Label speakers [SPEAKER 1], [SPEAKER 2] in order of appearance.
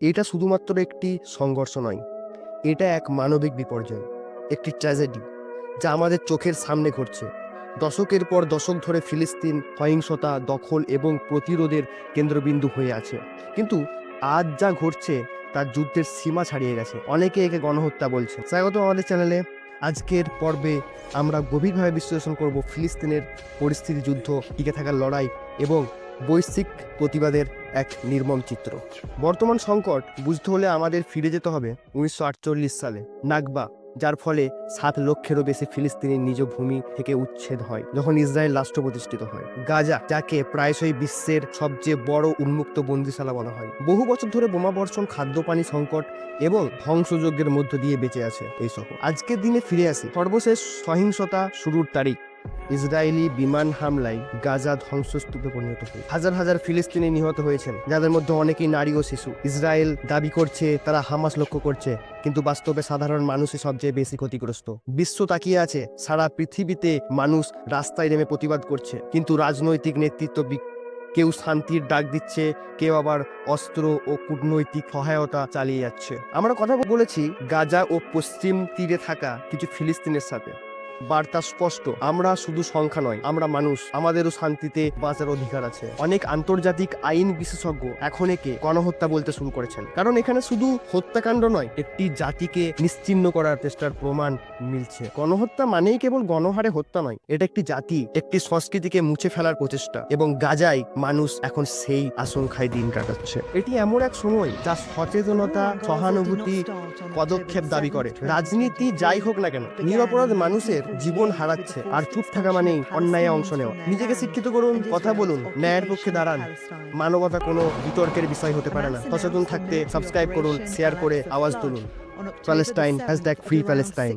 [SPEAKER 1] এটা শুধুমাত্র একটি সংঘর্ষ নয়, এটা এক মানবিক বিপর্যয়, একটি ট্র্যাজেডি যা আমাদের চোখের সামনে ঘটছে। দশকের পর দশক ধরে ফিলিস্তিন সহিংসতা, দখল এবং প্রতিরোধের কেন্দ্রবিন্দু হয়ে আছে। কিন্তু আজ যা ঘটছে তার যুদ্ধের সীমা ছাড়িয়ে গেছে। অনেকে একে গণহত্যা বলছে। স্বাগত আমাদের চ্যানেলে। আজকের পর্বে আমরা গভীরভাবে বিশ্লেষণ করব ফিলিস্তিনের পরিস্থিতি, যুদ্ধ, টিকে থাকার লড়াই এবং বৈশ্বিক প্রতিবাদের এক নির্মম চিত্র। বর্তমান সংকট বুঝতে হলে আমাদের ফিরে যেতে হবে 1948 সালে, নাকবা, যার ফলে 7 লক্ষেরও বেশি ফিলিস্তিনি নিজ ভূমি থেকে উচ্ছেদ হয় যখন ইসরায়েল রাষ্ট্র প্রতিষ্ঠিত হয়। গাজা, যাকে প্রায়শই বিশ্বের সবচেয়ে বড় উন্মুক্ত বন্দিশালা বলা হয়, বহু বছর ধরে বোমাবর্ষণ, খাদ্য পানি সংকট এবং ধ্বংসযজ্ঞের মধ্য দিয়ে বেঁচে আছে এই শহর। আজকের দিনে ফিরে আসি। সর্বশেষ সহিংসতা শুরুর তারিখ। ইসরায়েলি বিমান হামলায় গাজা ধ্বংসস্তূপে পরিণত হয়। হাজার হাজার ফিলিস্তিনি নিহত হয়েছেন, যাদের মধ্যে অনেকেই নারী ও শিশু। ইসরায়েল দাবি করছে তারা হামাস লক্ষ্য করছে, কিন্তু বাস্তবে সাধারণ মানুষই সবচেয়ে বেশি ক্ষতিগ্রস্ত। বিশ্ব তাকিয়ে আছে, সারা পৃথিবীতে মানুষ রাস্তায় নেমে প্রতিবাদ করছে, কিন্তু রাজনৈতিক নেতৃত্ব কেউ শান্তির ডাক দিচ্ছে, কেউ আবার অস্ত্র ও কূটনৈতিক সহায়তা চালিয়ে যাচ্ছে। আমরা কথা বলেছি গাজা ও পশ্চিম তীরে থাকা কিছু ফিলিস্তিনের সাথে। বার্তা স্পষ্ট, আমরা শুধু সংখ্যা নয়, আমরা মানুষ, আমাদেরও শান্তিতে বাঁচার অধিকার আছে। অনেক আন্তর্জাতিক আইন বিশেষজ্ঞ এখন একে গণহত্যা বলতে শুরু করেছেন, কারণ এখানে শুধু হত্যাকাণ্ড নয়, একটি জাতিকে নিশ্চিহ্ন করার চেষ্টার প্রমাণ মিলছে। গণহত্যা মানেই কেবল গণহারে হত্যা নয়, এটা একটি জাতি, একটি সংস্কৃতিকে মুছে ফেলার প্রচেষ্টা, এবং গাজায় মানুষ এখন সেই আশঙ্কায় দিন কাটাচ্ছে। এটি এমন এক সময় যা সচেতনতা, সহানুভূতি, পদক্ষেপ দাবি করে। রাজনীতি যাই হোক না কেন, নিরপরাধ মানুষের জীবন হারাচ্ছে, আর চুপ থাকা মানেই অন্যায় অংশ নেওয়া। নিজেকে শিক্ষিত করুন, কথা বলুন, ন্যায়ের পক্ষে দাঁড়ান। মানবতা কোনো বিতর্কের বিষয় হতে পারে না। সচেতন থাকতে সাবস্ক্রাইব করুন, শেয়ার করে আওয়াজ তুলুন। Palestine, #free Palestine.